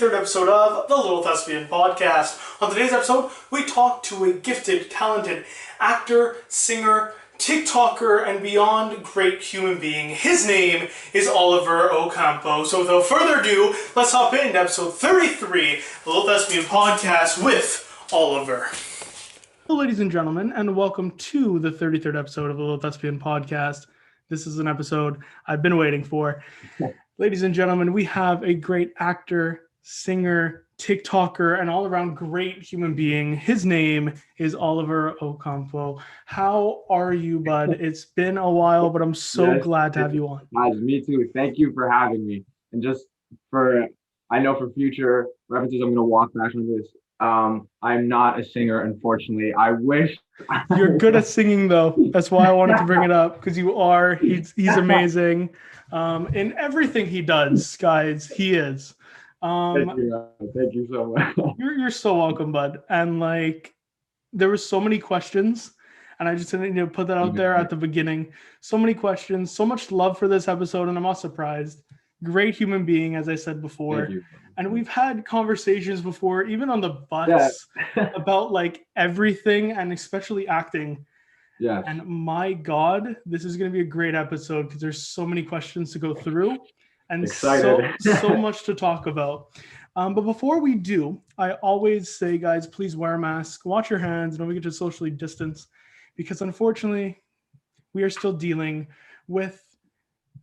Episode of the Little Thespian Podcast. On today's episode, we talk to a gifted, talented actor, singer, TikToker, and beyond great human being. His name is Oliver Ocampo. So without further ado, let's hop into episode 33, the Little Thespian Podcast with Oliver. Hello, ladies and gentlemen, and welcome to the 33rd episode of the Little Thespian Podcast. This is an episode I've been waiting for. Ladies and gentlemen, we have a great actor, singer, TikToker, and all-around great human being. His name is Oliver Ocampo. How are you, bud? It's been a while, but I'm so glad to have you on. Guys, me too. Thank you for having me. And just for, I know for future references, I'm going to walk back on this. I'm not a singer, unfortunately. I wish. You're good at singing, though. That's why I wanted to bring it up, because you are. He's amazing. In everything he does, guys, he is. Thank you so much. You're so welcome, bud. And there were so many questions, and I just didn't put that out there at the beginning. So many questions, so much love for this episode, and I'm not surprised. Great human being, as I said before. And we've had conversations before, even on the bus, about everything, and especially acting. Yeah. And my God, this is going to be a great episode because there's so many questions to go through. And so much to talk about. But before we do, I always say, guys, please wear a mask, wash your hands, and don't forget to socially distance, because unfortunately, we are still dealing with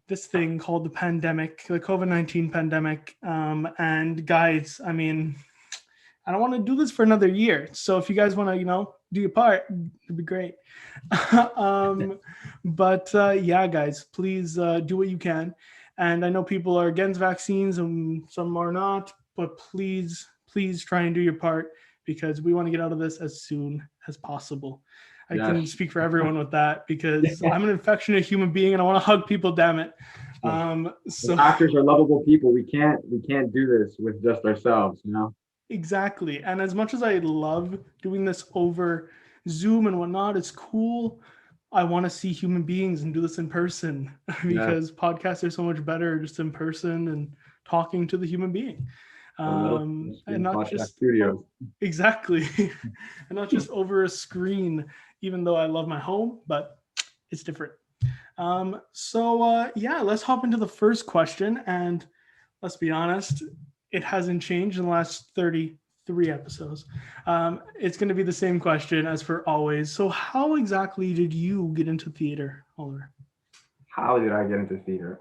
this thing called the pandemic, the COVID-19 pandemic. And guys, I mean, I don't want to do this for another year. So if you guys want to, do your part, it'd be great. But guys, please do what you can. And I know people are against vaccines and some are not, but please try and do your part, because we want to get out of this as soon as possible. I can speak for everyone with that, because I'm an affectionate human being and I want to hug people, damn it. So actors are lovable people. We can't do this with just ourselves, Exactly. And as much as I love doing this over Zoom and whatnot, it's cool. I want to see human beings and do this in person, because podcasts are so much better just in person and talking to the human being. And not just studios. Exactly. And not just over a screen, even though I love my home, but it's different. Let's hop into the first question. And let's be honest, it hasn't changed in the last 33 episodes. It's going to be the same question as for always. So how exactly did you get into theater, Oliver? How did I get into theater?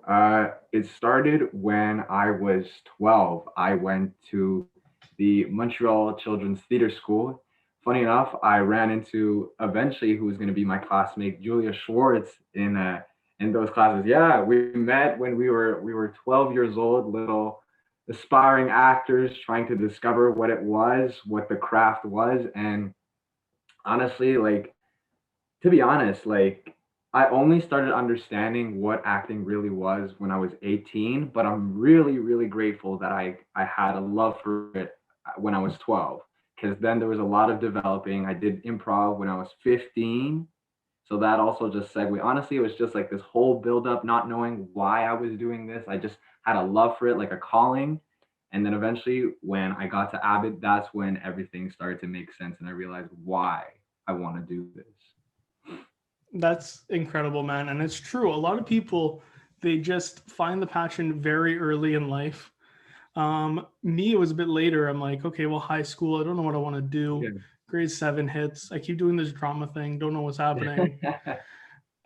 It started when I was 12. I went to the Montreal Children's Theater School. Funny enough, I ran into eventually who was going to be my classmate, Julia Schwartz, in those classes. Yeah, we met when we were 12 years old, little aspiring actors trying to discover what it was, what the craft was. And honestly, like, to be honest, like, I only started understanding what acting really was when I was 18, but I'm really, really grateful that I had a love for it when I was 12, because then there was a lot of developing. I did improv when I was 15. So that also just segued. Honestly, it was just like this whole build up, not knowing why I was doing this. I just had a love for it, like a calling. And then eventually, when I got to Abbott, that's when everything started to make sense. And I realized why I want to do this. That's incredible, man. And it's true. A lot of people, they just find the passion very early in life. Me, it was a bit later. I'm like, okay, well, high school, I don't know what I want to do. Yeah. Grade 7 hits. I keep doing this drama thing, don't know what's happening.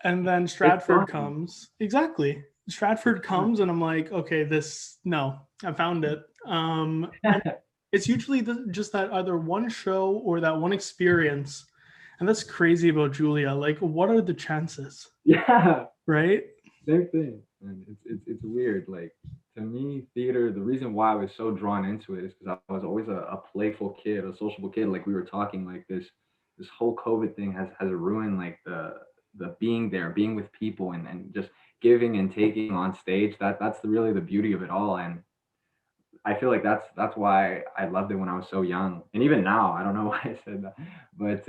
And then It's Stratford fun. comes. Exactly. It's Stratford fun. comes, and I'm like, okay, no, I found it. And it's usually just that either one show or that one experience. And that's crazy about Julia. Like, what are the chances, Yeah. right? Same thing. And it's weird. Like, to me, theater, the reason why I was so drawn into it is because I was always a playful kid, a sociable kid. Like we were talking, like this whole COVID thing has ruined like the being there, being with people, and just giving and taking on stage. That's really the beauty of it all. And I feel like that's why I loved it when I was so young. And even now, I don't know why I said that, but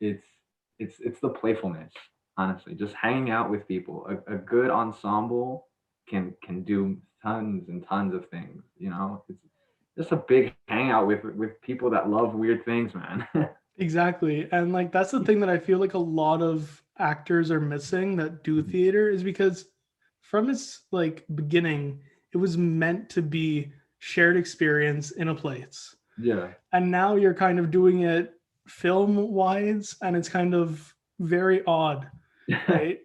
it's the playfulness, honestly. Just hanging out with people. A good ensemble can do tons and tons of things, you know? It's just a big hangout with people that love weird things, man. Exactly. And like that's the thing that I feel like a lot of actors are missing that do theater is because from its like beginning, it was meant to be shared experience in a place. Yeah. And now you're kind of doing it film wise and it's kind of very odd, right?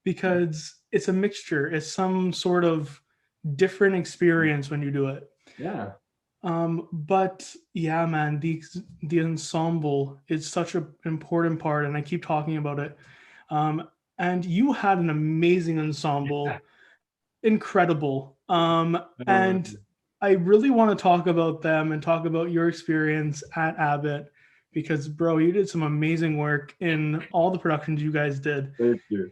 Because it's a mixture. It's some sort of different experience when you do it. Yeah. But yeah, man, the ensemble is such an important part, and I keep talking about it. And you had an amazing ensemble, incredible. And I really want to talk about them and talk about your experience at Abbott because, bro, you did some amazing work in all the productions you guys did, Thank you.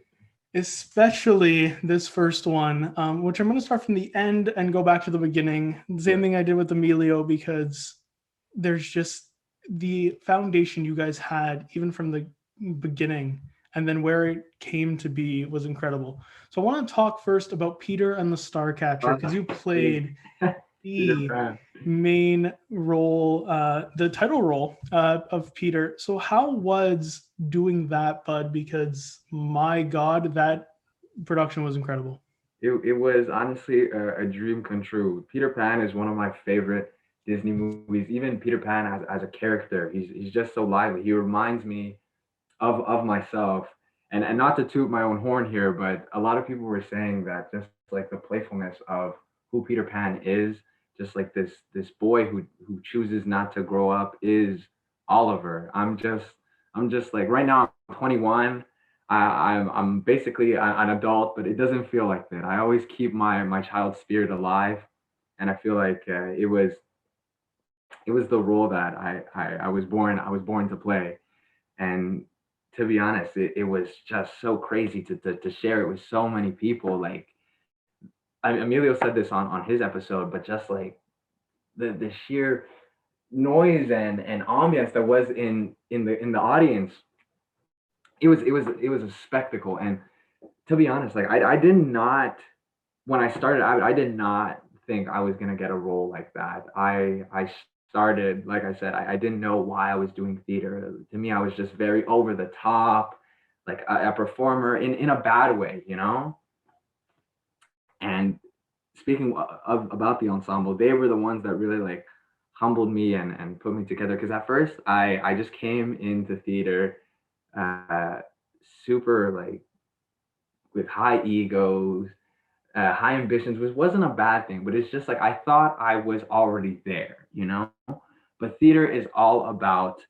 especially this first one, which I'm going to start from the end and go back to the beginning. The same Yeah. thing I did with Emilio because there's just the foundation you guys had even from the beginning and then where it came to be was incredible. So I want to talk first about Peter and the Starcatcher because you Big played Peter the Pan. main role, the title role of Peter. So how was doing that, bud? Because my God, that production was incredible. It was honestly a dream come true. Peter Pan is one of my favorite Disney movies. Even Peter Pan as a character, he's just so lively. He reminds me of myself. And not to toot my own horn here, but a lot of people were saying that just like the playfulness of who Peter Pan is, just like this boy who chooses not to grow up is Oliver. I'm just like right now I'm 21. I'm basically an adult, but it doesn't feel like that. I always keep my child spirit alive, and I feel like it was the role that I was born to play. And to be honest, it was just so crazy to share it with so many people. Like Emilio said this on his episode, but just like the sheer noise and ambience that was in the audience, it was a spectacle. And to be honest, like I did not, when I started out, I did not think I was gonna get a role like that. I started, like I said, I didn't know why I was doing theater. To me, I was just very over the top, like a performer in a bad way, you know. And speaking of about the ensemble, they were the ones that really like humbled me and put me together. Because at first, I just came into theater uh, super like with high egos, high ambitions, which wasn't a bad thing, but it's just like I thought I was already there, you know? But theater is all about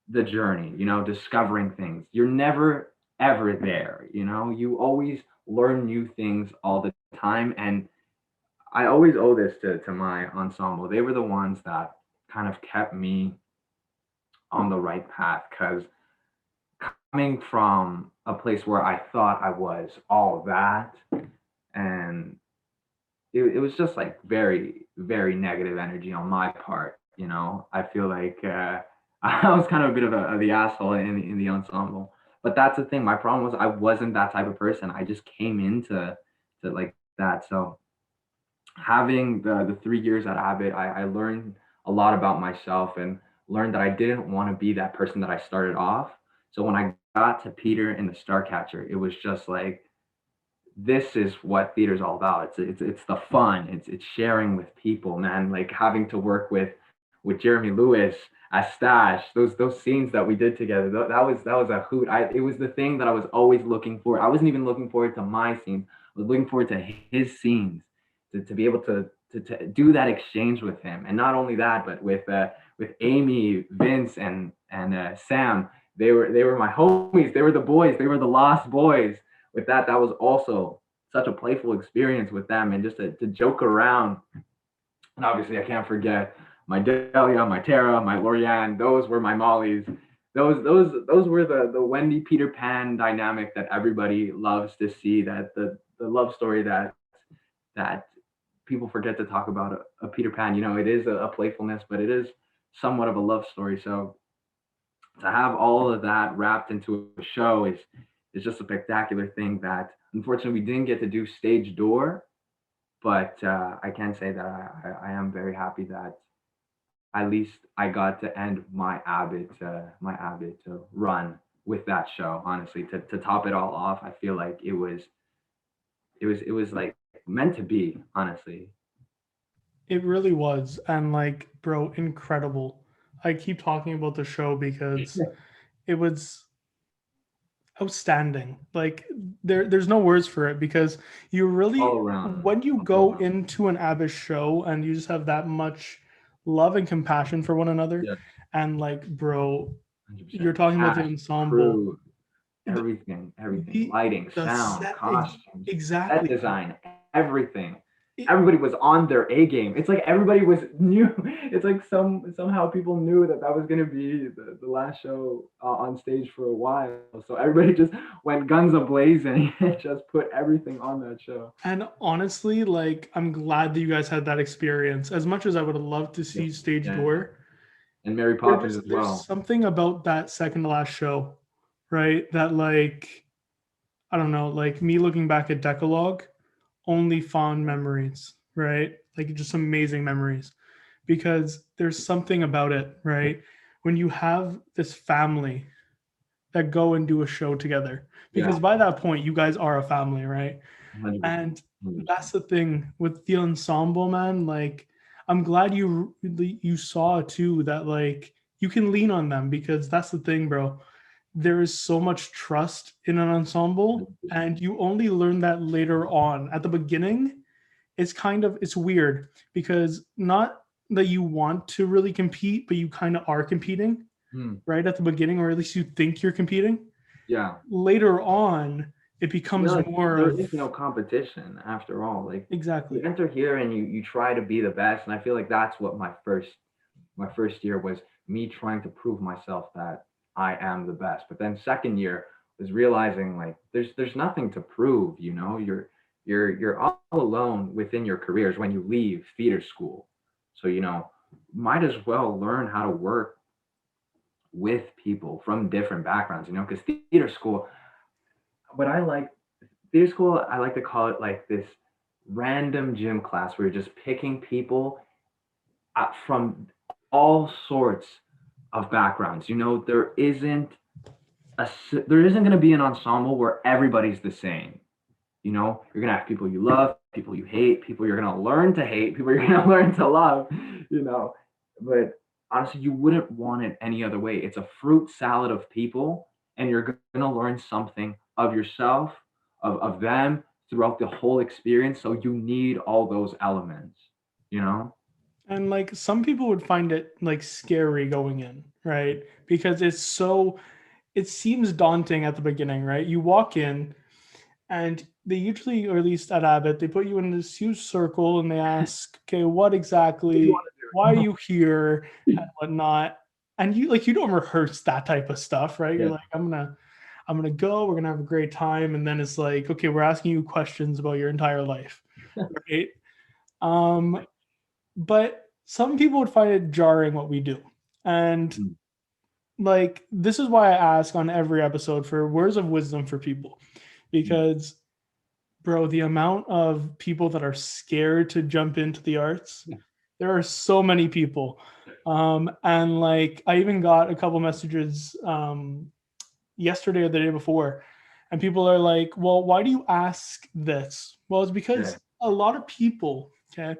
the journey, you know, discovering things. You're never ever there, you know? You always learn new things all the time. And I always owe this to my ensemble. They were the ones that kind of kept me on the right path because coming from a place where I thought I was all that, and it was just like very, very negative energy on my part. I feel like I was kind of a bit of the asshole in the ensemble. But that's the thing. My problem was I wasn't that type of person. I just came into to like that. So having the 3 years at Abbott, I learned a lot about myself and learned that I didn't want to be that person that I started off. So when I got to Peter and the Starcatcher, it was just like this is what theater's all about. It's the fun. It's sharing with people, man. Like having to work with Jeremy Lewis as Stash. Those scenes that we did together. That was a hoot. It was the thing that I was always looking for. I wasn't even looking forward to my scenes. I was looking forward to his scenes to be able to do that exchange with him. And not only that, but with Amy, Vince, and Sam. They were my homies. They were the boys. They were the Lost Boys. With that was also such a playful experience with them and just to joke around. And obviously, I can't forget my Delia, my Tara, my Lorianne. Those were my Mollies. Those were the Wendy Peter Pan dynamic that everybody loves to see. That the love story that people forget to talk about a Peter Pan. It is a playfulness, but it is somewhat of a love story. So to have all of that wrapped into a show is just a spectacular thing that unfortunately we didn't get to do stage door, but I can say that I am very happy that at least I got to end my Abbott run with that show. Honestly, to top it all off, I feel like it was like meant to be. Honestly, It really was. And like, bro, incredible. I keep talking about the show because it was outstanding. Like there's no words for it because you really all around, when you all go around. into an Abbott show and you just have that much love and compassion for one another, Yeah, and like, bro, you're 100%. talking about the Cast, ensemble, crew, the everything, the, lighting, the sound, costumes, set exactly. design, everything. It, Everybody was on their A game. It's like everybody was new. It's like somehow people knew that was going to be the last show on stage for a while. So everybody just went guns a blazing and just put everything on that show. and honestly, like, I'm glad that you guys had that experience. As much as I would have loved to Yeah, see Stage yeah. Door, And Mary Poppins as there's well. something about that second to last show, right? That like, I don't know, like me looking back at Decalogue, only fond memories, right? Like just amazing memories because there's something about it, right? When you have this family that go and do a show together, Yeah, because by that point you guys are a family, right? 100%. And 100%. that's the thing with the ensemble, man. Like, I'm glad you saw too that like you can lean on them because that's the thing, bro. There is so much trust in an ensemble, and you only learn that later on. At the beginning, it's weird because not that you want to really compete, but you kind of are competing Hmm. right at the beginning, or at least you think you're competing. Yeah. Later on, it becomes Like more there of is no competition after all. Like you exactly. enter here and you try to be the best, and I feel like that's what my first year was, me trying to prove myself that I am the best. But then second year was realizing like there's nothing to prove. You're all alone within your careers when you leave theater school. So might as well learn how to work with people from different backgrounds. Because theater school, what I like theater school, I like to call it like this random gym class where you're just picking people from all sorts of backgrounds. There isn't going to be an ensemble where everybody's the same. You're going to have people you love, people you hate, people you're going to learn to hate, people you're going to learn to love. You know, but honestly, you wouldn't want it any other way. It's a fruit salad of people, and you're going to learn something of yourself, of them throughout the whole experience. So you need all those elements. You know. And like some people would find it like scary going in, right? Because it seems daunting at the beginning, right? You walk in and they usually, or at least at Abbott, they put you in this huge circle and they ask, okay, what exactly, why are you here and whatnot. And you don't rehearse that type of stuff, right? You're Yeah. like, I'm gonna go, we're gonna have a great time. And then it's like, okay, we're asking you questions about your entire life. Right. Um, but some people would find it jarring what we do. And Mm. like this is why I ask on every episode for words of wisdom for people. Because bro, the amount of people that are scared to jump into the arts, there are so many people. And like I even got a couple messages yesterday or the day before, and people are like, well, why do you ask this? Well, it's Yeah. because a lot of people, okay,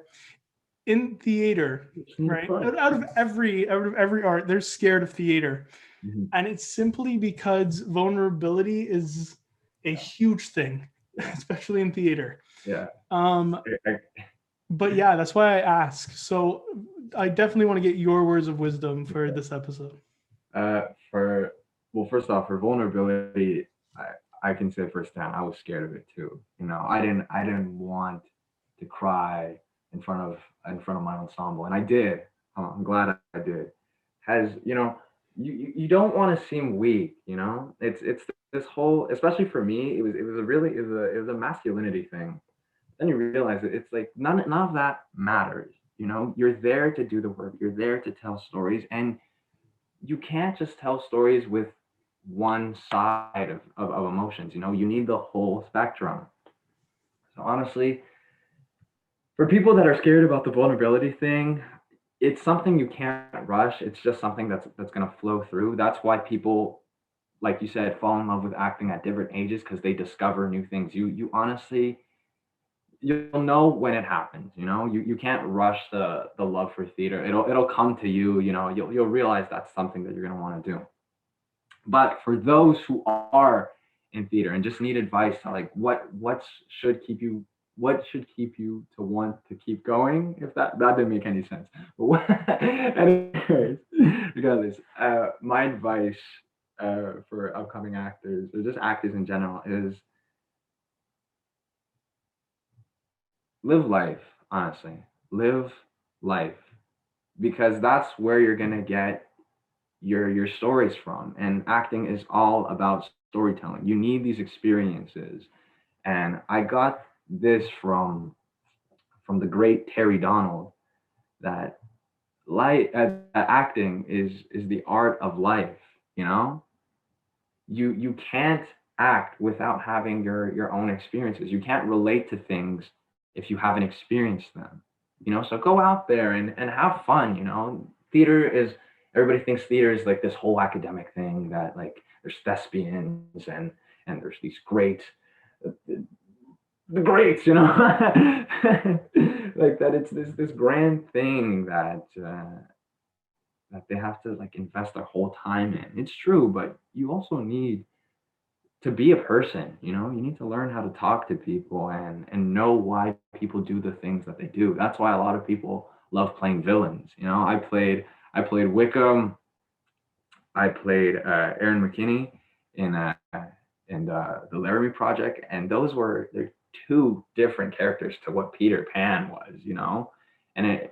in theater, Just need right, fun. out of every art, they're scared of theater. Mhm. And it's simply because vulnerability is a huge thing, Yeah. especially in theater. Yeah. Um, I- but yeah, that's why I ask. So I definitely want to get your words of wisdom for this episode. for well, first off, for vulnerability, I can say firsthand, I was scared of it too. I didn't want to cry in front of my ensemble, and I did. I'm glad I did. Has you don't want to seem weak. It's this whole, especially for me, it was a masculinity thing. Then you realize that it's like none of that matters. You're there to do the work. You're there to tell stories, and you can't just tell stories with one side of emotions. You need the whole spectrum. So honestly, for people that are scared about the vulnerability thing, it's something you can't rush. It's just something that's going to flow through. That's why people, like you said, fall in love with acting at different ages, because they discover new things. You honestly, you'll know when it happens. You can't rush the love for theater. It'll come to you. You'll realize that's something that you're going to want to do. But for those who are in theater and just need advice to, like, should keep you what should keep you to want to keep going, if that didn't make any sense. But anyways, regardless, my advice for upcoming actors, or just actors in general, is live life. Honestly, live life, because that's where you're gonna get your stories from. And acting is all about storytelling. You need these experiences, and I got this from the great Terry Donald, that acting is the art of life. you know you can't act without having your own experiences. You can't relate to things if you haven't experienced them. So go out there and have fun. Theater is Everybody thinks theater is like this whole academic thing, that, like, there's thespians and there's these the greats, like that. It's this grand thing that they have to, like, invest their whole time in. It's true, but you also need to be a person. You need to learn how to talk to people and know why people do the things that they do. That's why a lot of people love playing villains. I played Wickham. I played Aaron McKinney in the Laramie Project, and they're two different characters to what Peter Pan was. And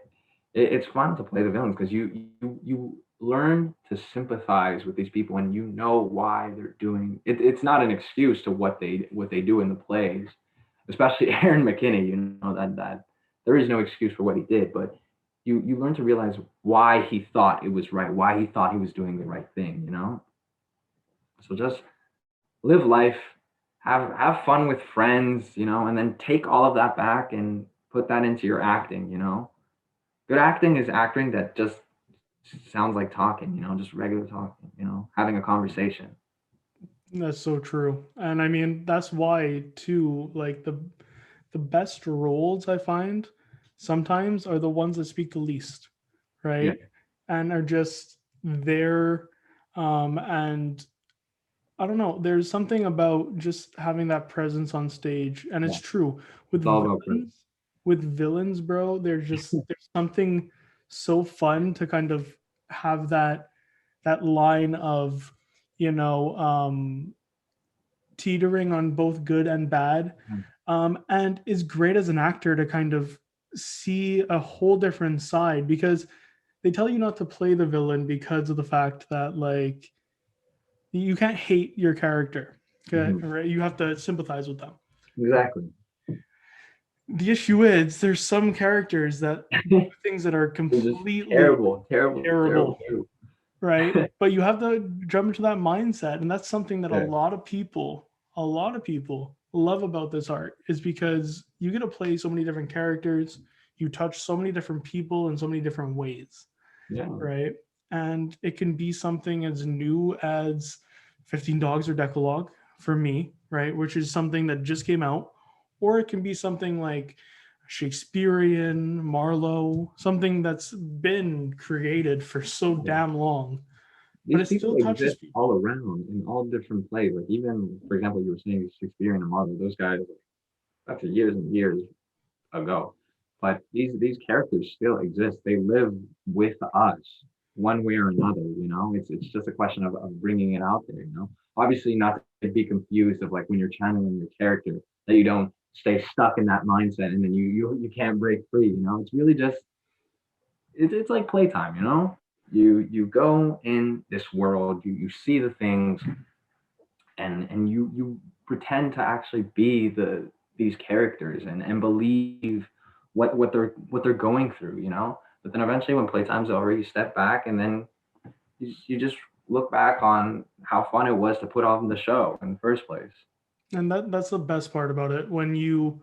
it's fun to play the villains, because you learn to sympathize with these people, and you know why they're doing it. It's not an excuse to what they do in the plays, especially Aaron McKinney. That there is no excuse for what he did, but you learn to realize why he thought it was right, why he thought he was doing the right thing. So just live life, have fun with friends, and then take all of that back and put that into your acting. Good acting is acting that just sounds like talking, just regular talking, having a conversation. That's so true. And I mean, that's why too, like the best roles I find sometimes are the ones that speak the least, Yeah. right? And are just there. And I don't know, there's something about just having that presence on stage. And Yeah. it's true with It's all about presence. villains, bro. There's something so fun to kind of have that line of, you know, teetering on both good and bad, Mm. and is great as an actor to kind of see a whole different side, because they tell you not to play the villain because of the fact that like you can't hate your character. Okay, Mhm. right? You have to sympathize with them. Exactly. The issue is there's some characters that do things that are They're just completely terrible, terrible, terrible, terrible, terrible. right? But you have to jump into that mindset, and that's something that Yeah. a lot of people love about this art, is because you get to play so many different characters, you touch so many different people in so many different ways, Yeah. right? And it can be something as new as 15 Dogs or Decalogue for me, right? Which is something that just came out. Or it can be something like Shakespearean, Marlowe, something that's been created for so damn long, but These it people still touches exist people. all around in all different plays. Like even, for example, you were saying Shakespearean and Marvel, those guys, that's years and years ago. But these characters still exist. They live with us one way or another. It's just a question of bringing it out there. Obviously not to be confused of like when you're channeling your character that you don't stay stuck in that mindset and then you can't break free. It's really just it's like playtime. You go in this world, you see the things, and you pretend to actually be these characters and believe what they're going through. But then eventually when playtime's over, you step back and then you just look back on how fun it was to put on the show in the first place. And that's the best part about it. When you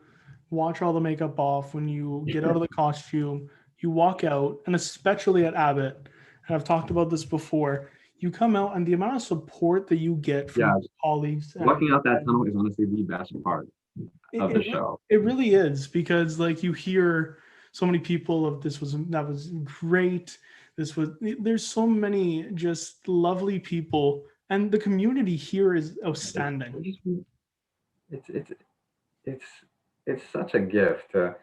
watch all the makeup off, when you get out of the costume, you walk out, and especially at Abbott, and I've talked about this before, you come out and the amount of support that you get from Yeah, colleagues walking out that tunnel and is honestly the best part it, of the it, show. it really is, because like you hear so many people of that was great. This was There's so many just lovely people, and the community here is It's outstanding. it's it's it's it's such a gift to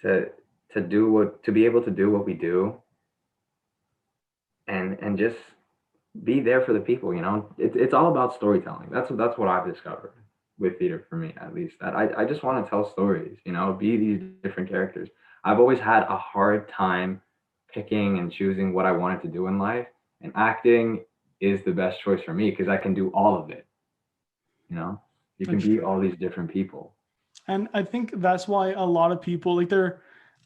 to be able to do what we do and just be there for the people. It's all about storytelling. That's what I've discovered with theater, for me at least, that I just want to tell stories, be these different characters. I've always had a hard time picking and choosing what I wanted to do in life, and acting is the best choice for me because I can do all of it. you know you can That's be true. all these different people. And I think that's why a lot of people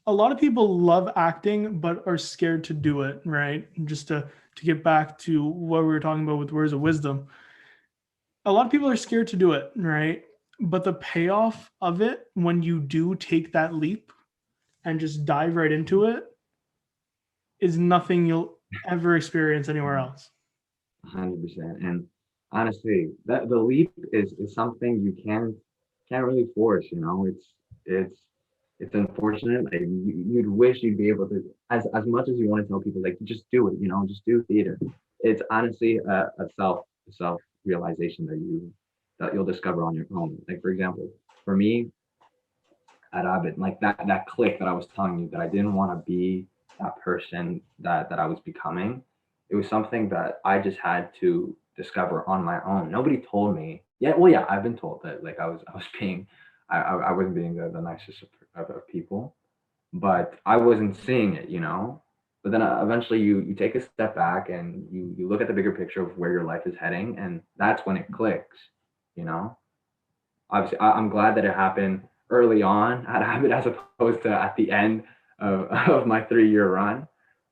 a lot of people love acting but are scared to do it, right? Just to get back to what we were talking about with words of wisdom. A lot of people are scared to do it, right? But the payoff of it when you do take that leap and just dive right into it is nothing you'll ever experience anywhere else. 100%. And honestly, that the leap is something you can't really force. It's it's unfortunate. Like you'd wish you'd be able to, as much as you want to tell people like just do it. Just do theater. It's honestly a self realization that you'll discover on your own. Like for example, for me at Abbott, like that click that I was telling you that I didn't want to be that person that I was becoming. It was something that I just had to discover on my own. Nobody told me. Yeah, well, yeah, I've been told that like I was being, I wasn't being the nicest of people, but I wasn't seeing it. But then eventually you take a step back and you look at the bigger picture of where your life is heading, and that's when it clicks. You know Obviously, I'm glad that it happened early on at Abbott as opposed to at the end of my 3 year run.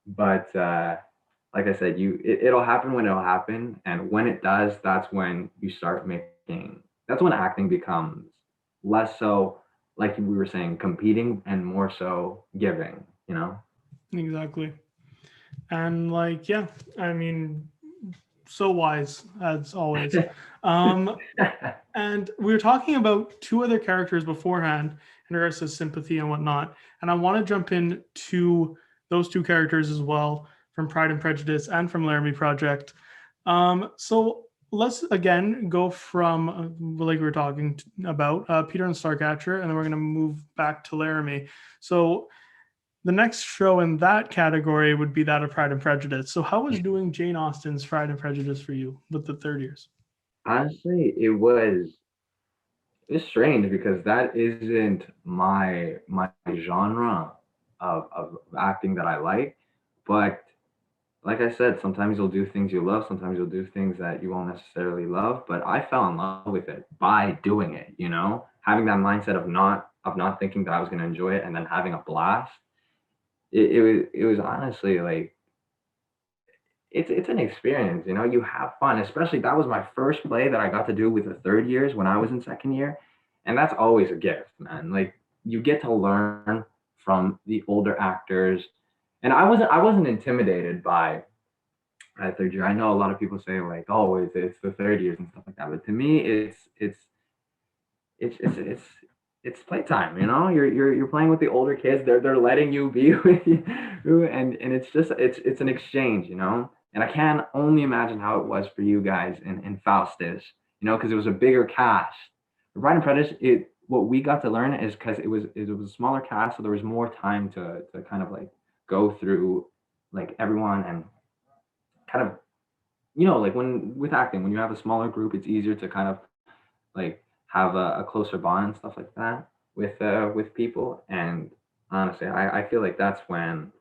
But like I said, it'll happen when it'll happen, and when it does, that's when you start making. That's when acting becomes less so, like we were saying, competing, and more so giving. Exactly. And like, yeah, I mean, so wise as always. Um, And we were talking about two other characters beforehand in regards to sympathy and whatnot. And I want to jump in to those two characters as well from Pride and Prejudice and from Laramie Project. So let's again go from, like we were talking about, Peter and Starcatcher, and then we're going to move back to Laramie. So the next show in that category would be that of Pride and Prejudice. So how was doing Jane Austen's Pride and Prejudice for you with the third years? Honestly, it was. It's strange because that isn't my genre of acting that I like. But like I said, sometimes you'll do things you love, sometimes you'll do things that you won't necessarily love. But I fell in love with it by doing it, you know, having that mindset of not thinking that I was gonna enjoy it and then having a blast. It was honestly like it's an experience, you know, you have fun, especially that was my first play that I got to do with the third years when I was in second year. And that's always a gift, man. Like you get to learn from the older actors. And I wasn't intimidated by third year. I know a lot of people say like, oh, it's the third years and stuff like that. But to me, it's it's it's it's playtime, you know. You're playing with the older kids. They're letting you be with you, and it's just it's an exchange, you know. And I can only imagine how it was for you guys in Faustus, you know, because it was a bigger cast. Pride and Prejudice, it what we got to learn is because it was a smaller cast, so there was more time to kind of like go through like everyone and kind of, you know, like when with acting, when you have a smaller group, it's easier to kind of like have a closer bond and stuff like that with people. And honestly, I feel like that's when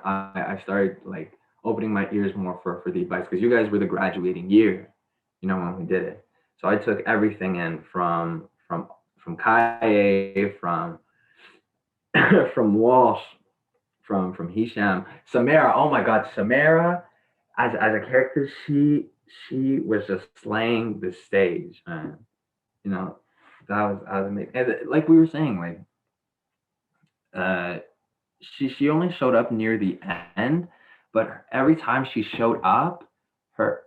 I started like opening my ears more for the advice because you guys were the graduating year, you know, when we did it. So I took everything in from Kaye, from from Walsh, from Hisham, Samara. Oh my God, Samara as a character, she was just slaying the stage, man. You know, that was amazing. And like we were saying, like uh, she only showed up near the end, but every time she showed up, her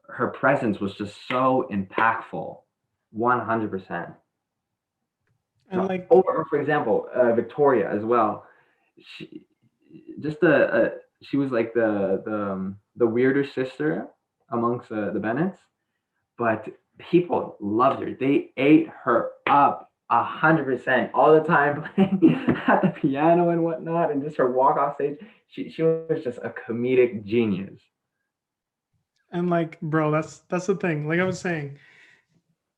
her presence was just so impactful, 100%. And So, like, or for example, Victoria as well. She just she was like the weirder sister amongst the Bennets, but people loved her. They ate her up 100% all the time, playing at the piano and whatnot, and just her walk off stage. She was just a comedic genius. and like, bro, that's the thing. Like I was saying,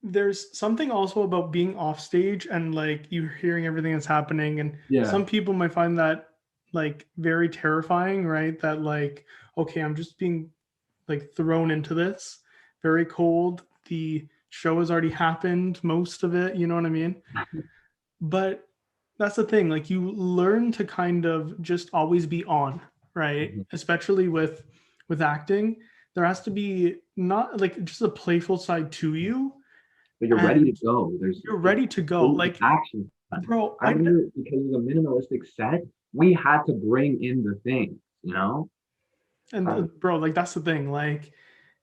there's something also about being off stage and like you hearing everything that's happening, and Yeah. some people might find that like very terrifying, right? That like, okay, I'm just being like thrown into this, very cold. The show has already happened, most of it, you know what I mean? But that's the thing, like you learn to kind of just always be on, right? Mhm. Especially with acting, there has to be not like just a playful side to you, But you're ready to and go. you're There's ready to go. full Like, action time. bro, I remember because it was a minimalistic set, we had to bring in the things, you know? and Uh, bro, like that's the thing. Like,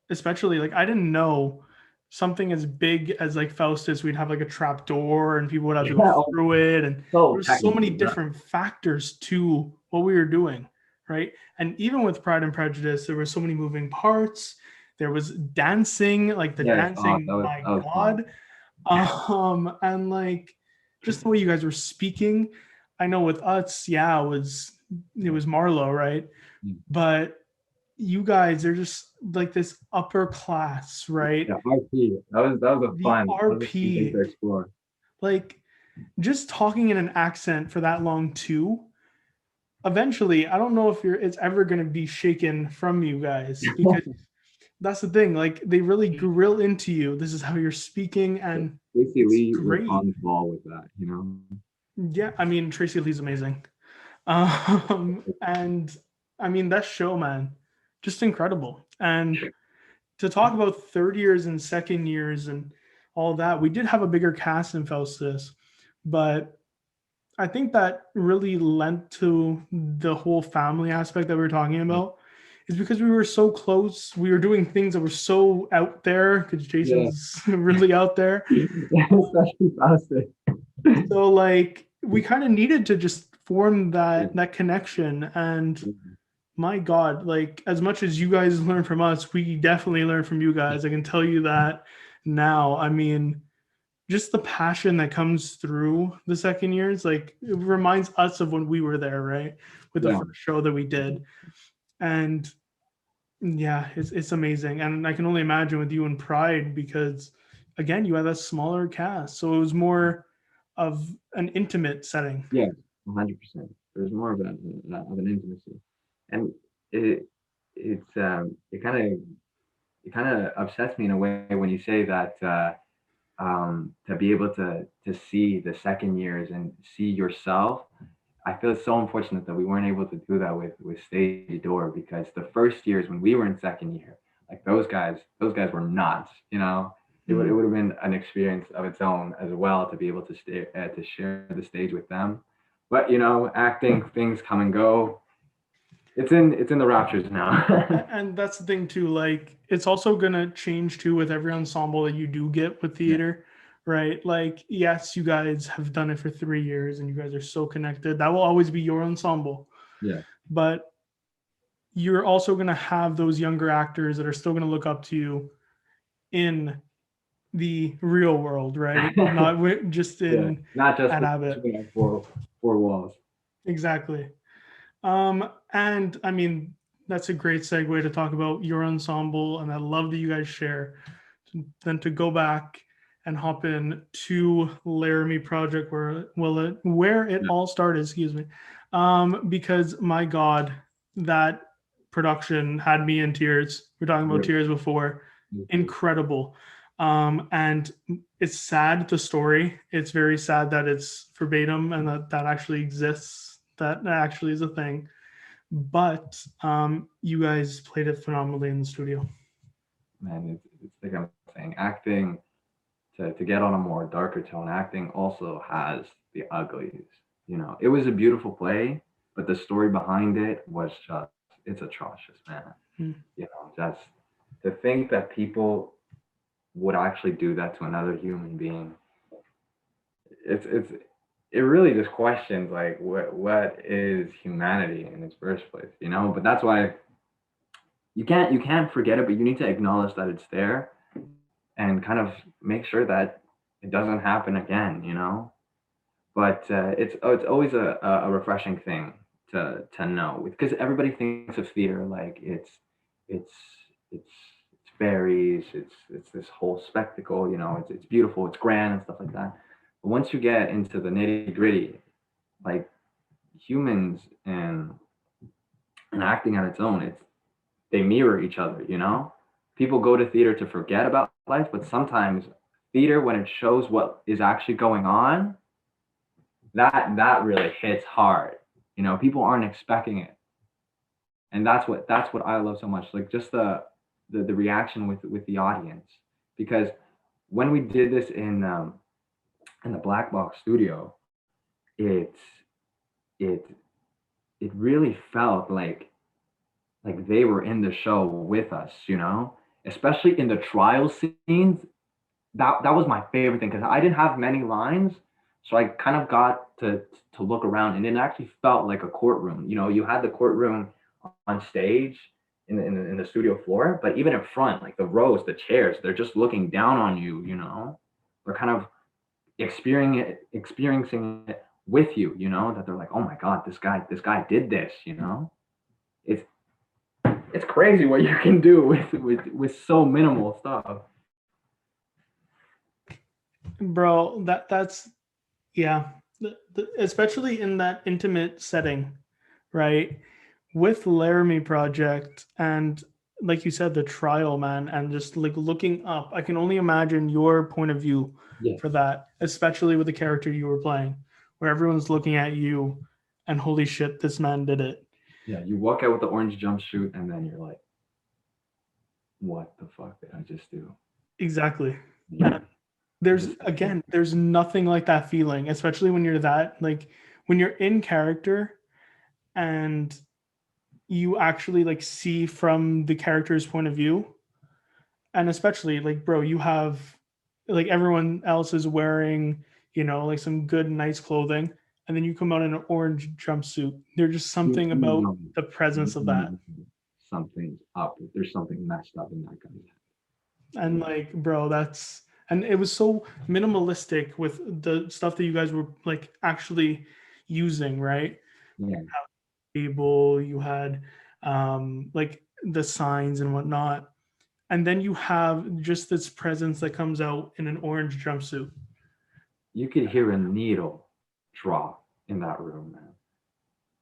especially like I didn't know something as big as like Faustus, we'd have like a trap door and people would have to go yeah, oh, through it. And so there's so many technical. Yeah. different factors to what we were doing, right? And even with Pride and Prejudice, there were so many moving parts. There was dancing, like the Yes. Oh, dancing, my that was fun. God. And like just the way you guys were speaking. I know with us, yeah, it was Marlowe, right? Mm. But you guys are just like this upper class, right? Yeah, RP. The That was a fun thing RP, to explore. like just talking in an accent for that long too. Eventually, I don't know if it's ever going to be shaken from you guys because that's the thing. Like they really grill into you. This is how you're speaking, and Casey it's Lee was great. on the ball with that, you know? Yeah, I mean Tracy Lee's amazing. And I mean that show, man, just incredible. And to talk about third years and second years and all that, we did have a bigger cast in Faustus, but I think that really lent to the whole family aspect that we were talking about. Is because we were so close. We were doing things that were so out there because Yeah. Jason's really out there. Especially Boston. So like we kind of needed to just form that connection. And my God, like as much as you guys learn from us, we definitely learn from you guys. I can tell you that now. I mean, just the passion that comes through the second years, like it reminds us of when we were there, right? With the Yeah. first show that we did. And yeah, it's amazing. And I can only imagine with you and Pride because again, you had a smaller cast, so it was more of an intimate setting. Yeah, 100%. There's more of an intimacy, and it it kind of upsets me in a way when you say that to be able to see the second years and see yourself. I feel it's so unfortunate that we weren't able to do that with Stage Door, because the first years when we were in second year, like those guys were nuts. You know, it would have been an experience of its own as well to be able to stay to share the stage with them. But you know, acting things come and go. It's in the Raptures now. And that's the thing too, like it's also gonna change too with every ensemble that you do get with Yeah, theater, right? Like, yes, you guys have done it for 3 years and you guys are so connected. That will always be your ensemble. yeah, But you're also gonna have those younger actors that are still gonna look up to you in the real world, right? Not just yeah. in Not just at Abbott. between four walls. Exactly. And I mean, that's a great segue to talk about your ensemble, and I love that you guys share. Then to go back and hop in to Laramie Project, where it Yeah, all started. Excuse me, because my God, that production had me in tears. We are talking about really, tears before. really. Incredible. And it's sad, the story. It's very sad that it's verbatim and that actually exists. That actually is a thing. But you guys played it phenomenally in the studio. Man, it's like I'm saying, acting to get on a more darker tone, acting also has the uglies. You know, it was a beautiful play, but the story behind it was just it's atrocious, man. Hmm. You know, just to think that people would actually do that to another human being, it's it really just questions like what is humanity in its first place, you know? But that's why you can't forget it, but you need to acknowledge that it's there and kind of make sure that it doesn't happen again, you know. But it's always a refreshing thing to know, because everybody thinks of theater like it's it's it's fairies, it's this whole spectacle, you know. It's beautiful, it's grand and stuff like that. But once you get into the nitty gritty, like humans and acting on its own, it's they mirror each other, you know? People go to theater to forget about life, but sometimes theater, when it shows what is actually going on, that really hits hard. You know, people aren't expecting it. And that's what I love so much. Like just the reaction with the audience. Because when we did this in the Black Box studio, it it it really felt like they were in the show with us, you know? Especially in the trial scenes, that was my favorite thing, because I didn't have many lines, so I kind of got to look around, and it actually felt like a courtroom. You know, you had the courtroom on stage in the studio floor, but even in front, like the rows, the chairs, they're just looking down on you. You know, they're kind of experiencing it with you. You know, that they're like, oh my god, this guy did this. You know, it's it's crazy what you can do with so minimal stuff. Bro, that's yeah. Especially in that intimate setting, right? With Laramie Project and like you said, the trial, man, and just like looking up, I can only imagine your point of view Yeah. for that, especially with the character you were playing, where everyone's looking at you and holy shit, this man did it. Yeah, you walk out with the orange jumpsuit, and then you're like, what the fuck did I just do? Exactly. Yeah, There's just again, there's nothing like that feeling, especially when you're that like when you're in character and you actually like see from the character's point of view, and especially like bro, you have like everyone else is wearing, like some good nice clothing, and then you come out in an orange jumpsuit. There's just something you about know, the presence of that. something's up. There's something messed up in that guy's And like bro, that's and it was so minimalistic with the stuff that you guys were like actually using, right? head. Yeah, Table, you had like the signs and whatnot. and then you have just this presence that comes out in an orange jumpsuit. You could hear a needle drop in that room, man.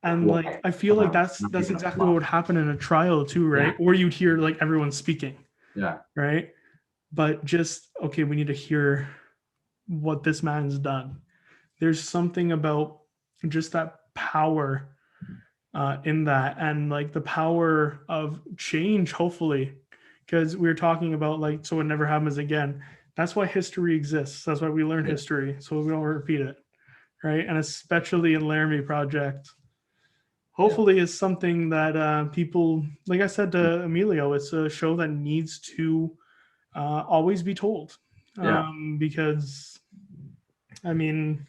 And like, Quiet. I feel like Not that's even a exactly what fluff. would happen in a trial too, Yeah. right? Or you'd hear like everyone speaking, Yeah. right? But just, okay, we need to hear what this man's done. There's something about just that power in that, and like the power of change, hopefully, because we were talking about like, so it never happens again. That's why history exists. That's why we learn Yeah. history, so we don't repeat it, right? And especially in Laramie Project, hopefully is something that people, like I said to Emilio, it's a show that needs to always be told, Yeah. because I mean,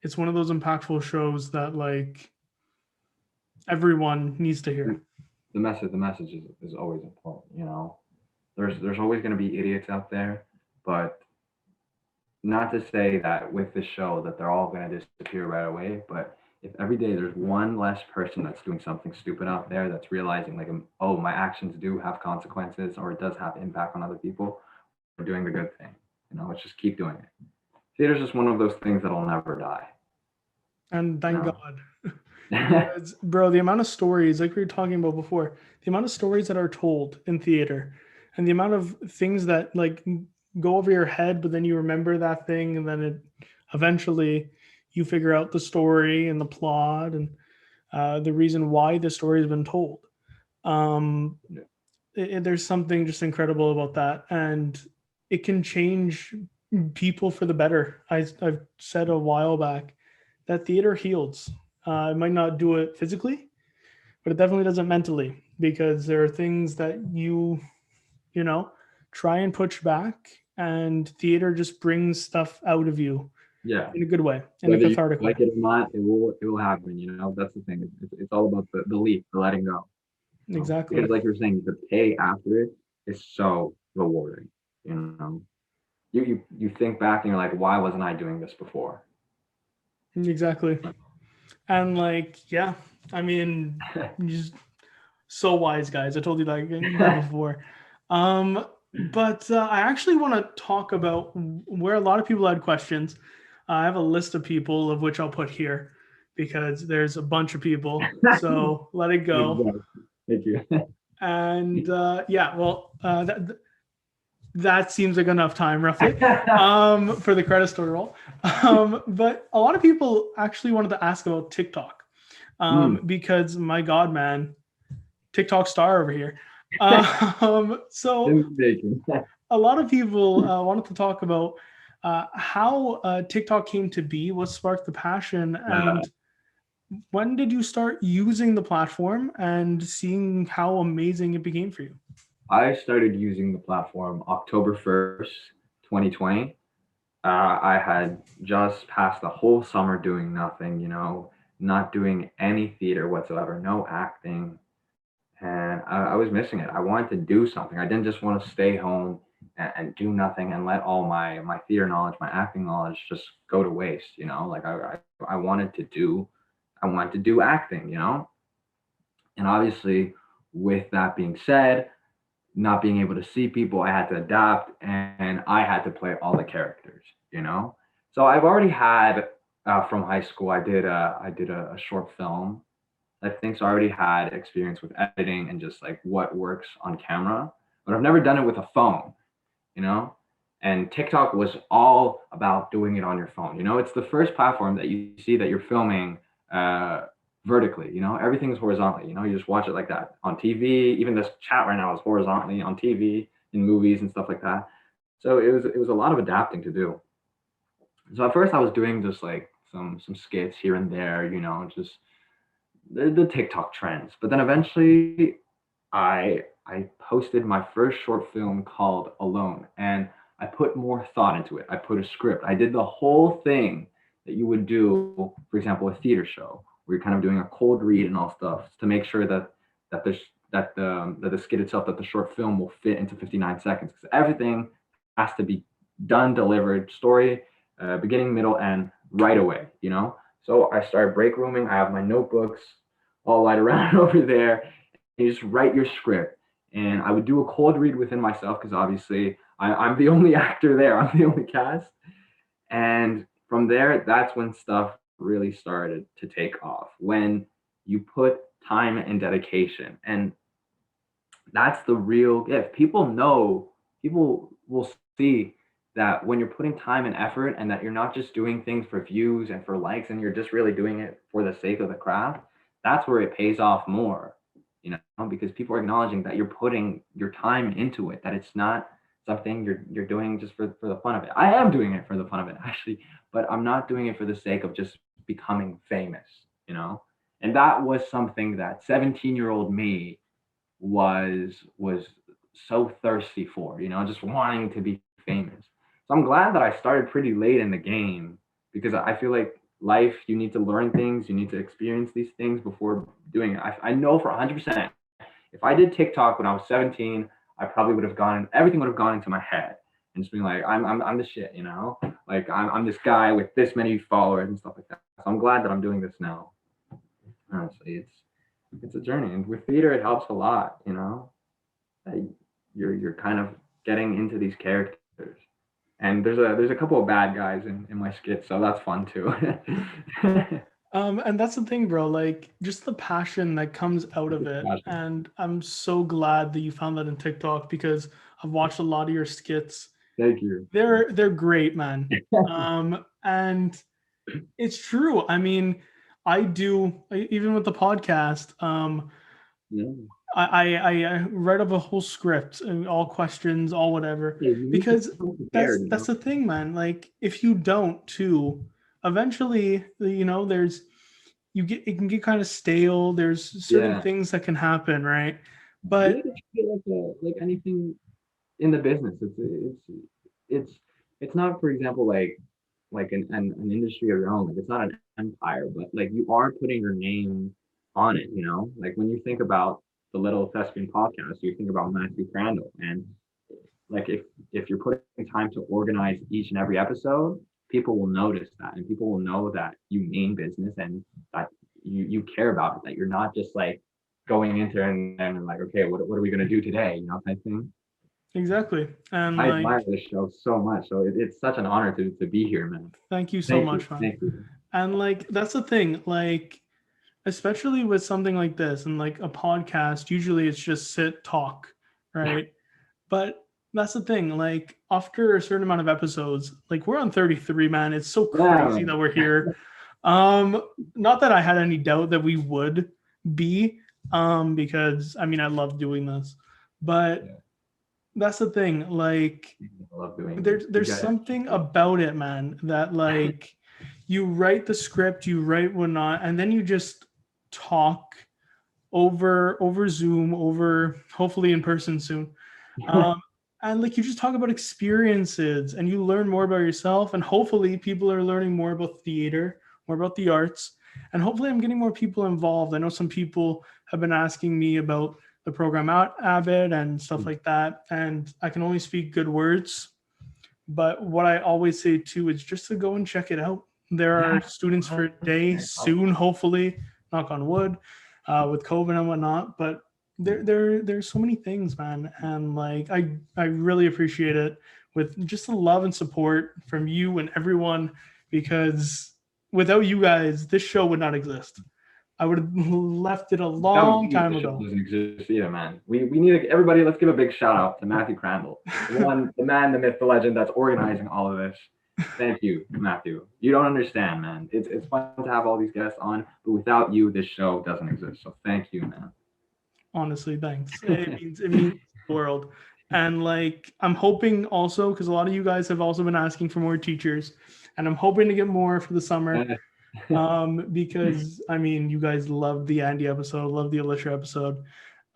it's one of those impactful shows that like everyone needs to hear. The message is always important, you know. There's always going to be idiots out there, but not to say that with this show that they're all going to disappear right away, but if every day there's one less person that's doing something stupid out there, that's realizing like, oh, my actions do have consequences, or it does have impact on other people, we're doing the good thing. You know, let's just keep doing it. Theater's just one of those things that'll never die. And You thank know? God. Because, bro, the amount of stories, like we were talking about before, the amount of stories that are told in theater, and the amount of things that like go over your head, but then you remember that thing, and then it eventually you figure out the story and the plot and the reason why the story has been told. Um, Yeah. there's something just incredible about that, and it can change people for the better. I've said a while back that theater heals. It might not do it physically, but it definitely doesn't mentally, because there are things that you know try and push back, and theater just brings stuff out of you Yeah. in a good way, in a Whether you cathartic way. like it or not, it will happen. You know, that's the thing. It's all about the leap, the letting go. You know, Exactly. because like you're saying, the pay after it is so rewarding. You know, you think back and you're like, why wasn't I doing this before? Exactly. And like, yeah, I mean, just so wise, guys. I told you that before. But I actually want to talk about where a lot of people had questions. I have a list of people of which I'll put here because there's a bunch of people. So let it go. Exactly. Thank you. And yeah, well, that seems like enough time roughly for the credit story roll. But a lot of people actually wanted to ask about TikTok because my God, man, TikTok star over here. So a lot of people wanted to talk about how TikTok came to be, what sparked the passion, and when did you start using the platform and seeing how amazing it became for you? I started using the platform October 1st, 2020. I had just passed the whole summer doing nothing, you know, not doing any theater whatsoever, no acting. And I was missing it. I wanted to do something. I didn't just want to stay home and do nothing and let all my theater knowledge, my acting knowledge just go to waste, you know, like I wanted to do acting, you know. And obviously, with that being said, not being able to see people, I had to adapt and I had to play all the characters, you know? So I've already had from high school, I did a short film. I think so. I already had experience with editing and just like what works on camera, but I've never done it with a phone, you know? And TikTok was all about doing it on your phone. You know, it's the first platform that you see that you're filming uh, vertically. You know, everything's horizontally. You know, you just watch it like that on TV. Even this chat right now is horizontally on TV, in movies and stuff like that. So it was a lot of adapting to do. So at first I was doing just like some skits here and there. You know, just the TikTok trends. But then eventually I posted my first short film called Alone, and I put more thought into it. I put a script. I did the whole thing that you would do, for example, a theater show, where you're kind of doing a cold read and all stuff to make sure that the that the skit itself, that the short film will fit into 59 seconds, because everything has to be done, delivered, story, beginning, middle, end, right away. You know. So I started break rooming. I have my notebooks all light around over there. You just write your script and I would do a cold read within myself because obviously I'm the only actor there. I'm the only cast. And from there, that's when stuff really started to take off. When you put time and dedication. And that's the real gift. People will see that when you're putting time and effort and that you're not just doing things for views and for likes and you're just really doing it for the sake of the craft, that's where it pays off more, because people are acknowledging that you're putting your time into it, that it's not something you're doing just for the fun of it. I am doing it for the fun of it, actually, but I'm not doing it for the sake of just becoming famous, you know? And that was something that 17-year-old me was so thirsty for, just wanting to be famous. So I'm glad that I started pretty late in the game because I feel like life, you need to learn things, you need to experience these things before doing it. I know for 100%, if I did TikTok when I was 17, I probably would have everything would have gone into my head and just being like, I'm the shit, like I'm this guy with this many followers and stuff like that. So I'm glad that I'm doing this now. Honestly, it's a journey, and with theater it helps a lot, that you're kind of getting into these characters, and there's a couple of bad guys in my skit, so that's fun too. And that's the thing, bro. Like, just the passion that comes out of it. And I'm so glad that you found that in TikTok because I've watched a lot of your skits. Thank you. They're great, man. And it's true. I mean, even with the podcast. Yeah. I write up a whole script and all questions, all whatever, Yeah, because that's the thing, man. Like, if you don't too, eventually, there's it can get kind of stale. There's certain things that can happen, right? But like anything in the business, it's it's not, for example, like an industry of your own. Like, it's not an empire, but like you are putting your name on it. Like when you think about the Little Thespian Podcast, you think about Matthew Crandall, and like if you're putting time to organize each and every episode, people will notice that, and people will know that you mean business and that you care about it, that you're not just like going into it and like, okay, what are we gonna do today, type thing. Exactly. And I admire this show so much, so it's such an honor to be here, man. Thank you so much, man. Thank you. And like that's the thing, like especially with something like this and like a podcast, usually it's just sit talk, right? But that's the thing, like after a certain amount of episodes, like we're on 33, man. It's so crazy that we're here. Not that I had any doubt that we would be, because I mean I love doing this, but that's the thing, like there's something about it, man, that like you write the script, you write whatnot, and then you just talk over Zoom, over hopefully in person soon. And like you just talk about experiences and you learn more about yourself, and hopefully people are learning more about theater, more about the arts, and hopefully I'm getting more people involved. I know some people have been asking me about the program out Avid and stuff like that, and I can only speak good words, but what I always say too is just to go and check it out. There are students for a day soon, hopefully, knock on wood, with COVID and whatnot, but there's so many things, man, and like I really appreciate it with just the love and support from you and everyone, because without you guys this show would not exist. I would have left it a long time ago. Doesn't exist either, man. We need everybody. Let's give a big shout out to Matthew Crandall, the man, the myth, the legend that's organizing all of this. Thank you, Matthew. You don't understand, man. It's fun to have all these guests on, but without you, this show doesn't exist. So thank you, man. Honestly, thanks. It means the world. And like I'm hoping also, because a lot of you guys have also been asking for more teachers, and I'm hoping to get more for the summer. Because I mean you guys loved the Andy episode, loved the Alicia episode.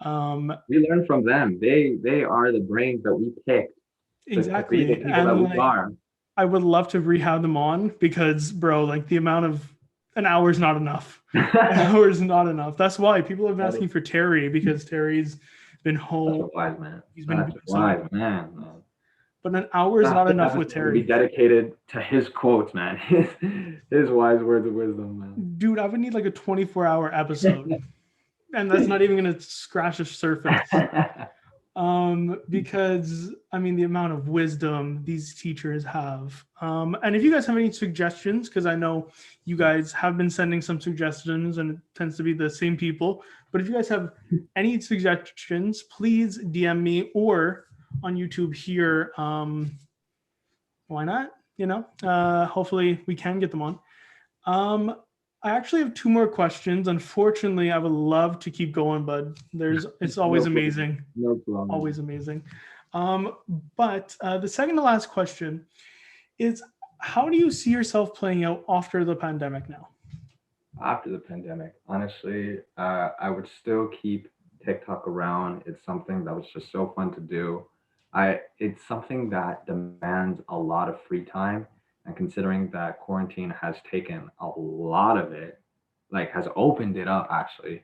We learned from them. They are the brains that we picked. Exactly. And like, I would love to rehab them on, because bro, like the amount of an hour is not enough. An hour is not enough. That's why people have been asking for Terry, because Terry's been home. Wise man. He's been wise man. But an hour is not enough with Terry. Be dedicated to his quotes, man. His wise words of wisdom, man. Dude, I would need like a 24-hour episode. And that's not even going to scratch the surface. Because I mean the amount of wisdom these teachers have. And if you guys have any suggestions, because I know you guys have been sending some suggestions and it tends to be the same people, but if you guys have any suggestions, please DM me or on YouTube here. Why not? Hopefully we can get them on. Um, I actually have two more questions. Unfortunately, I would love to keep going, but it's always No problem. amazing. No problem. Always amazing. Um, but the second to last question is, how do you see yourself playing out after the pandemic now? After the pandemic, honestly, I would still keep TikTok around. It's something that was just so fun to do. It's something that demands a lot of free time, and considering that quarantine has taken a lot of it, like has opened it up actually.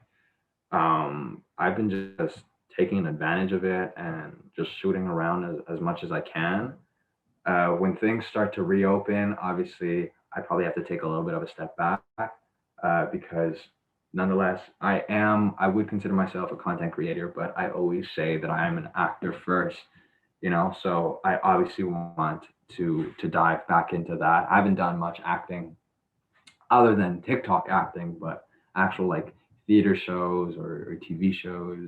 I've been just taking advantage of it and just shooting around as much as I can. When things start to reopen, obviously, I probably have to take a little bit of a step back because nonetheless, I would consider myself a content creator, but I always say that I am an actor first, so I obviously want to dive back into that. I haven't done much acting other than TikTok acting, but actual like theater shows or TV shows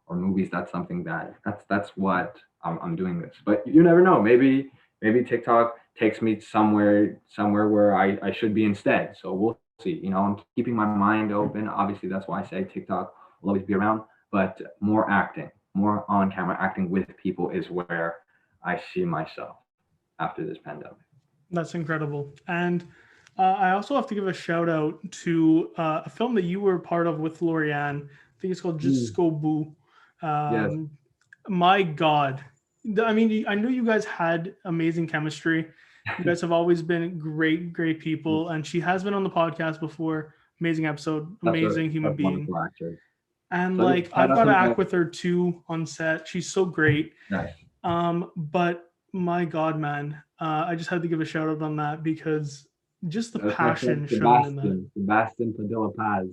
or movies. That's something that's what I'm doing this. But you never know. Maybe TikTok takes me somewhere where I should be instead. So we'll see. I'm keeping my mind open. Obviously, that's why I say TikTok will always be around. But more acting, more on camera acting with people is where I see myself after this pandemic. That's incredible. And I also have to give a shout out to a film that you were part of with Lorianne. I think it's called Just Mm, Go Boo. yes, Um, my God. I mean, I knew you guys had amazing chemistry. You guys have always been great, great people. And she has been on the podcast before. Amazing episode, amazing human that's being. wonderful actually. And So yeah, like, shout I've out got to to my act with her too on set. She's so great. nice. But my God, man, I just had to give a shout out on that because just the That's my friend passion shown in that. Sebastian Padilla Paz.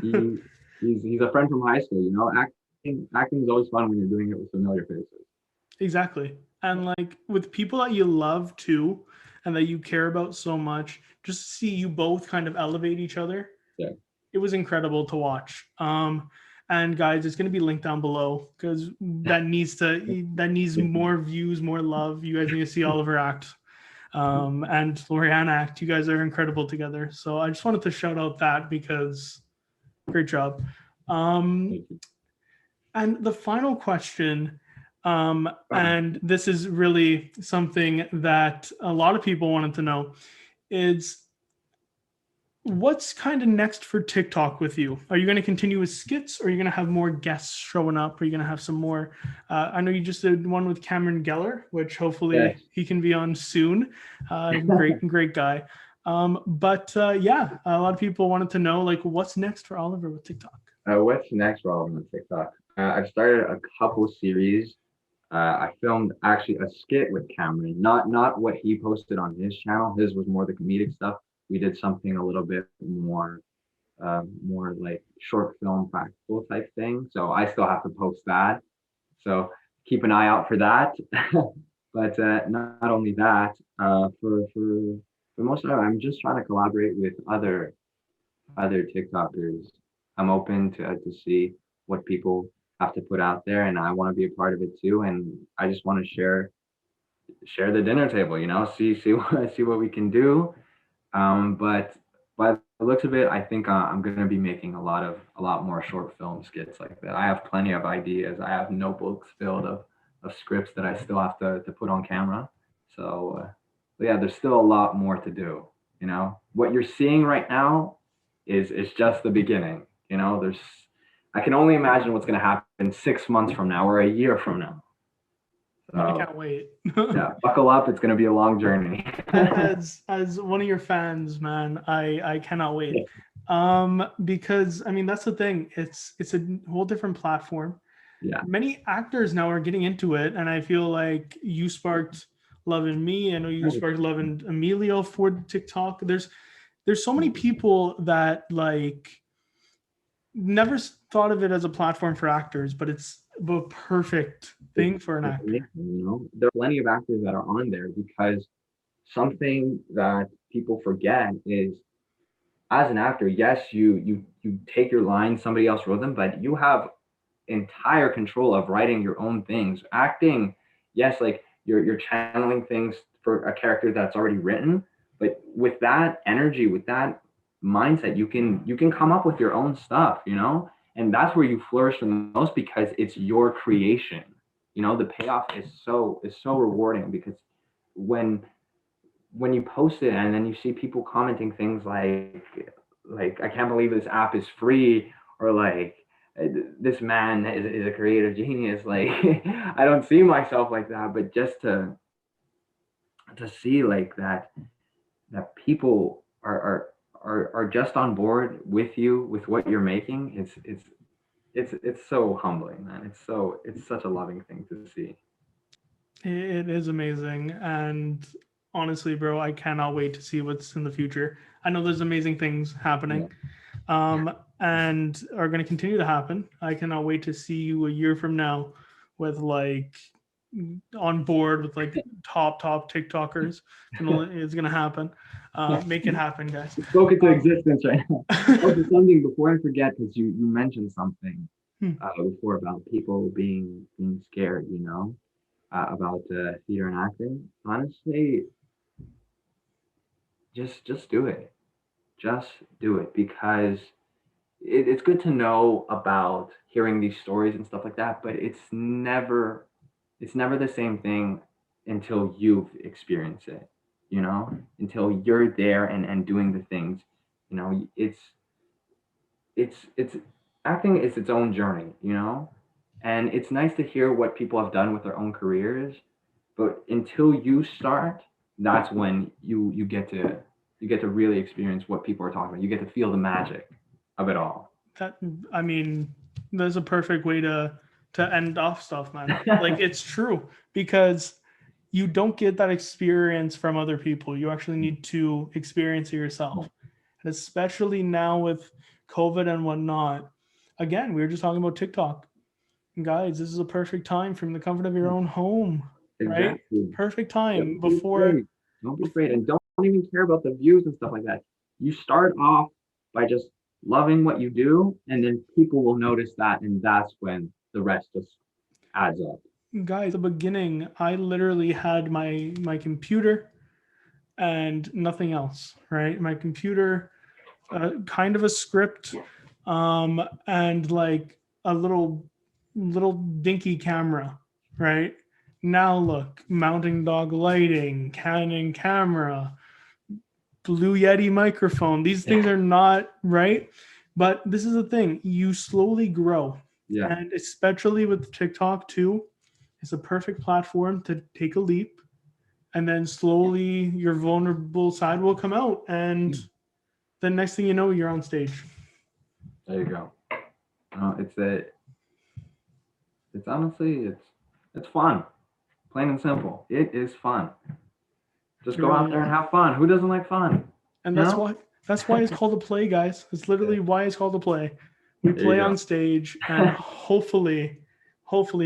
He he's a friend from high school. Acting is always fun when you're doing it with familiar faces. Exactly. And like with people that you love too, and that you care about so much, just to see you both kind of elevate each other, Yeah, it was incredible to watch. And guys, it's going to be linked down below because that needs more views, more love. You guys need to see Oliver act, and Lorianne act. You guys are incredible together. So I just wanted to shout out that because great job. Um, thank you. and the final question, and this is really something that a lot of people wanted to know, is what's kind of next for TikTok with you? Are you going to continue with skits? Or are you going to have more guests showing up? Are you going to have some more? I know you just did one with Cameron Geller, which hopefully Yes. he can be on soon. Great, great guy. But yeah, a lot of people wanted to know like what's next for Oliver with TikTok. What's next for all on TikTok? I've started a couple series. I filmed actually a skit with Cameron, not what he posted on his channel. His was more the comedic stuff. We did something a little bit more like short film practical type thing. So I still have to post that. So keep an eye out for that. But not only that, for most of it, I'm just trying to collaborate with other TikTokers. I'm open to see what people have to put out there, and I want to be a part of it too. And I just want to share the dinner table, see what we can do. But by the looks of it, I think I'm going to be making a lot more short film skits like that. I have plenty of ideas. I have notebooks filled of scripts that I still have to put on camera. So yeah, there's still a lot more to do. What you're seeing right now is just the beginning. There's I can only imagine what's going to happen 6 months from now or a year from now. I So can't wait. yeah, buckle up. It's going to be a long journey. As one of your fans, man, I cannot wait. Because I mean that's the thing. It's a whole different platform. Yeah. Many actors now are getting into it, and I feel like you sparked love in me. I know you sparked love in Emilio for TikTok. There's so many people that like never thought of it as a platform for actors, but it's the perfect It's, thing for an it's actor. amazing, There are plenty of actors that are on there because something that people forget is as an actor, yes, you take your lines, somebody else wrote them, but you have entire control of writing your own things. Acting, yes, like you're channeling things for a character that's already written, but with that energy, with that mindset, you can come up with your own stuff, and that's where you flourish the most because it's your creation. The payoff is so rewarding because when when you post it and then you see people commenting things like I can't believe this app is free, or like this man is a creative genius, like I don't see myself like that, but just to see like that people are just on board with you with what you're making, it's so humbling, man. It's such a loving thing to see. It is amazing. And honestly, bro, I cannot wait to see what's in the future. I know there's amazing things Yeah. happening, and are going to continue to happen. I cannot wait to see you a year from now with like on board with like top TikTokers. It's gonna happen. Make it happen, guys. It's spoken to Um, existence right now. Also, something before I forget, because you mentioned something hmm, before about people being scared, about theater and acting. Honestly, just do it. Just do it because it's good to know about hearing these stories and stuff like that, but it's never the same thing until you've experienced it, until you're there and doing the things. It's acting is its own journey, and it's nice to hear what people have done with their own careers, but until you start, that's when you get to really experience what people are talking about. You get to feel the magic of it all. that I mean, that's a perfect way to end off stuff, man. Like it's true because you don't get that experience from other people. You actually need to experience it yourself. And especially now with COVID and whatnot. Again, we were just talking about TikTok. Guys, this is a perfect time from the comfort of your own home, right? Exactly. Perfect time Don't be before. afraid. Don't be afraid, and don't even care about the views and stuff like that. You start off by just loving what you do, and then people will notice that, and that's when the rest just adds up. Guys, the beginning, I literally had my computer and nothing else, right? My computer, kind of a script, and like a little dinky camera, right? Now look, mounting dog lighting, Canon camera, Blue Yeti microphone. These things are not right, but this is the thing. You slowly grow, Yeah, and especially with TikTok too, it's a perfect platform to take a leap, and then slowly your vulnerable side will come out, and the next thing you know, you're on stage. there you go. It's honestly it's fun, plain and simple. It is fun. Just It go out really there and is. have fun. Who doesn't like fun? And You that's know? why it's called a play, guys. It's literally why it's called a play. We There you play go. on stage, and hopefully,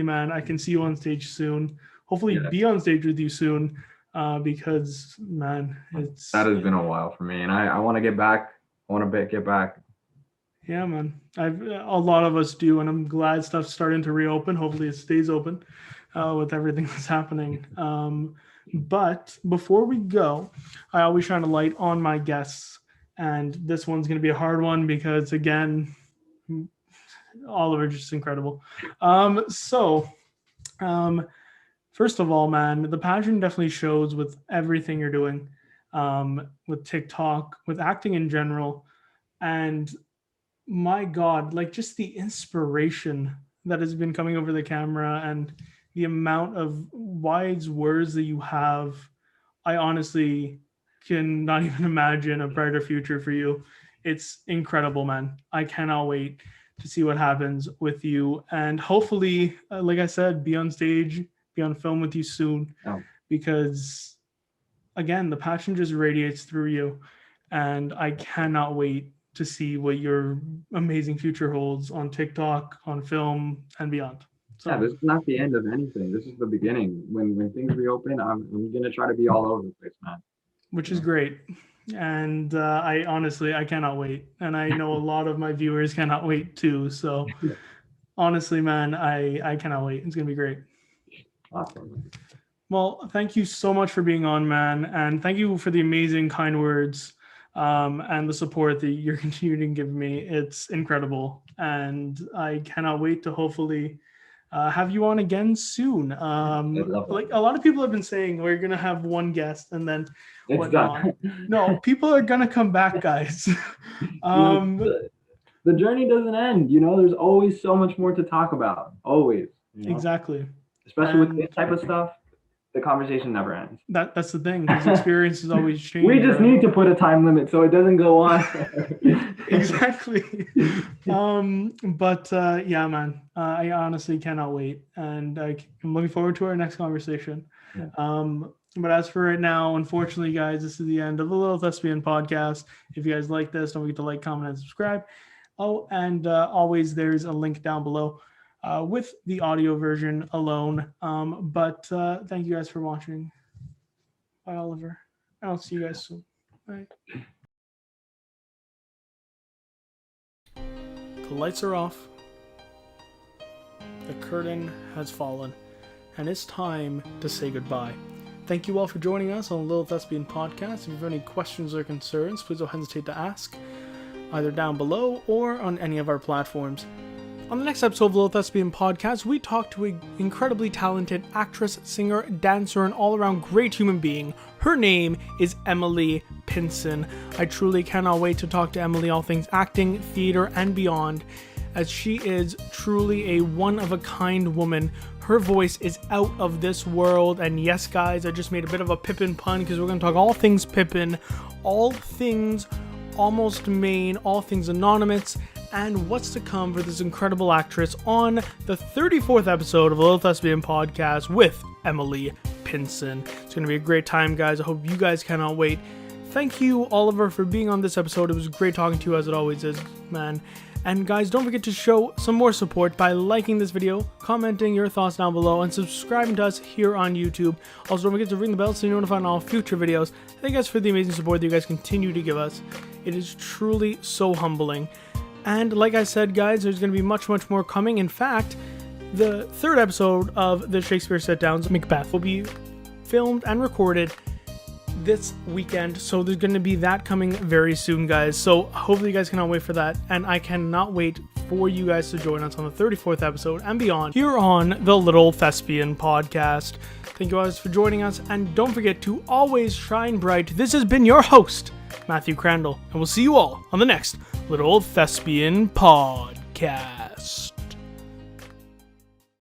man, I can see you on stage soon. Hopefully, Yes, be on stage with you soon, because man, that it's has been a while for me, and I want to get back. I want to get back. yeah, man. I've a lot of us do, and I'm glad stuff's starting to reopen. Hopefully, it stays open, with everything that's happening. But before we go, I always shine a light on my guests, and this one's going to be a hard one because again, Oliver just incredible. So um, first of all, man, the passion definitely shows with everything you're doing, with TikTok, with acting in general, and my God, like just the inspiration that has been coming over the camera and the amount of wise words that you have. I honestly can not even imagine a brighter future for you. It's incredible, man. I cannot wait to see what happens with you. And hopefully, like I said, be on stage, be on film with you soon, Oh, because again, the passion just radiates through you. And I cannot wait to see what your amazing future holds on TikTok, on film, and beyond. So, yeah, this is not the end of anything. This is the beginning. When things reopen, I'm gonna try to be all over the place, man. Which is great. And I cannot wait. And I know a lot of my viewers cannot wait too. So honestly, man, I cannot wait. It's going to be great. Awesome. Well, thank you so much for being on, man. And thank you for the amazing kind words and the support that you're continuing to give me. It's incredible. And I cannot wait to hopefully have you on again soon. Like a lot of people have been saying, we're going to have one guest and then whatnot. No, people are going to come back, guys. The journey doesn't end. There's always so much more to talk about. Always. Exactly. Especially with this type of stuff, the conversation never ends. That's the thing, because experience is always changing. We just need to put a time limit so it doesn't go on. Exactly. Yeah, man, I honestly cannot wait, and I'm looking forward to our next conversation. Yeah. But as for right now, unfortunately, guys, this is the end of the Little Thespian Podcast. If you guys like this, don't forget to like, comment, and subscribe. Oh, and always there's a link down below with the audio version alone. But thank you guys for watching. Bye, Oliver. I'll see you guys soon. Bye. The lights are off. The curtain has fallen. And it's time to say goodbye. Thank you all for joining us on the Little Thespian Podcast. If you have any questions or concerns, please don't hesitate to ask, either down below or on any of our platforms. On the next episode of the Little Thespian Podcast, we talk to an incredibly talented actress, singer, dancer, and all-around great human being. Her name is Emily Pinson. I truly cannot wait to talk to Emily all things acting, theater, and beyond, as she is truly a one-of-a-kind woman. Her voice is out of this world, and yes, guys, I just made a bit of a Pippin pun, because we're going to talk all things Pippin, all things Almost Maine, all things Anonymous, and what's to come for this incredible actress on the 34th episode of the Little Thespian Podcast with Emily Pinson. It's going to be a great time, guys. I hope you guys cannot wait. Thank you, Oliver, for being on this episode. It was great talking to you, as it always is, man. And guys, don't forget to show some more support by liking this video, commenting your thoughts down below, and subscribing to us here on YouTube. Also, don't forget to ring the bell so you're notified on all future videos. Thank you guys for the amazing support that you guys continue to give us. It is truly so humbling. And like I said, guys, there's going to be much, much more coming. In fact, the third episode of the Shakespeare Sit-Downs, Macbeth, will be filmed and recorded this weekend, so there's going to be that coming very soon, guys. So hopefully you guys cannot wait for that, and I cannot wait for you guys to join us on the 34th episode and beyond here on the Little Thespian Podcast. Thank you guys for joining us, and don't forget to always shine bright. This has been your host, Matthew Crandall, and we'll see you all on the next Little Thespian Podcast.